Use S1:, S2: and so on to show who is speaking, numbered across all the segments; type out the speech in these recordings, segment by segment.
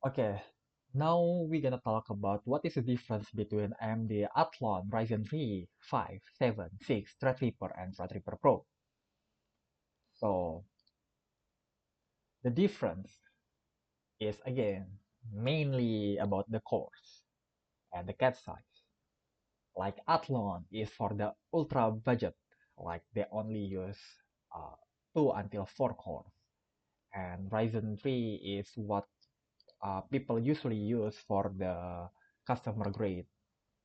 S1: Okay, now we're gonna talk about what is the difference between AMD Athlon Ryzen 3, 5, 7, 6, Threadripper, and Threadripper Pro. So the difference is again mainly about the cores and the cat size. Like Athlon is for the ultra budget, like they only use uh, 2 until 4 cores, and Ryzen 3 is what people usually use for the customer grade,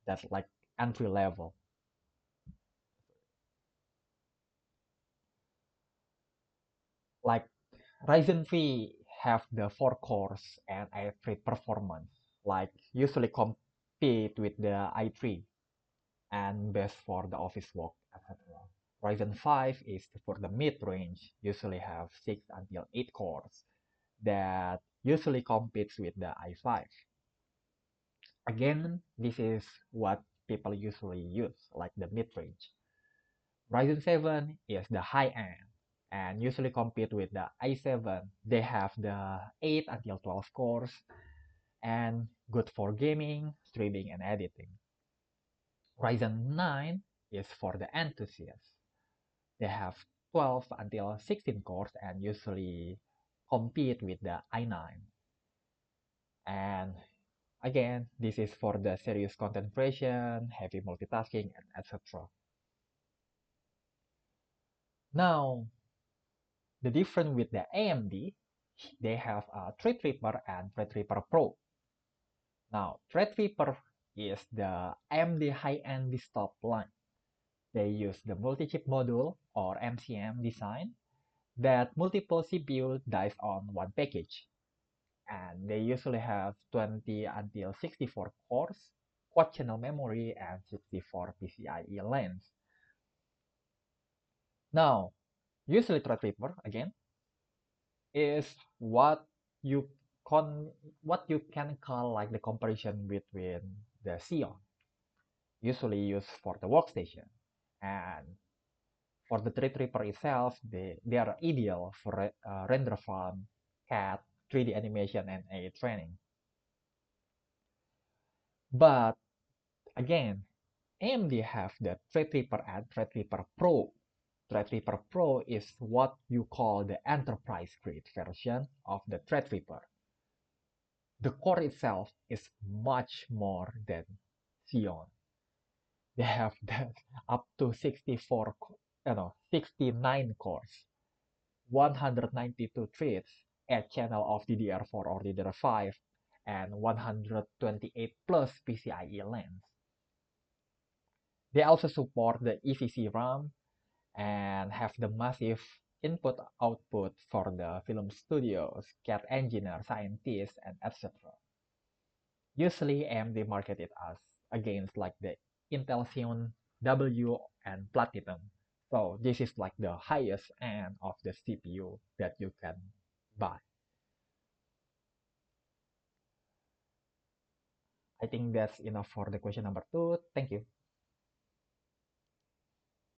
S1: that's like entry level. Like Ryzen 3 have the 4 cores and i3 performance, like usually compete with the i3 and best for the office work, etc. Ryzen 5 is for the mid-range, usually have 6 until 8 cores that usually competes with the i5. Again, this is what people usually use, like the mid-range. Ryzen 7 is the high-end and usually compete with the i7. They have the 8 until 12 cores and good for gaming, streaming, and editing. Ryzen 9 is for the enthusiasts. They have 12 until 16 cores and usually compete with the i9. And again, this is for the serious content creation, heavy multitasking, and etc. Now, the difference with the AMD, they have a Threadripper and Threadripper Pro. Now, Threadripper is the AMD high-end desktop line. They use the multi-chip module or MCM design that multiple CPU dies on one package. And they usually have 20 until 64 cores, quad channel memory, and 64 PCIe lanes. Now, usually Threadripper again is what you con what you can call like the comparison between the Xeon, usually used for the workstation, and for the Threadripper itself, they are ideal for render farm, CAD, 3D animation, and AI training. But again, AMD have the Threadripper and Threadripper Pro. Threadripper Pro is what you call the enterprise grade version of the Threadripper. The core itself is much more than Xeon. They have that up to 64, 69 cores, 192 threads, 8 channel of DDR4 or DDR5, and 128 plus PCIe lanes. They also support the ECC RAM and have the massive input output for the film studios, CAD engineers, scientists, and etc. Usually AMD marketed as against like the Intel Xeon W and Platinum. So this is like the highest end of the CPU that you can buy. I think that's enough for the question number 2. Thank you.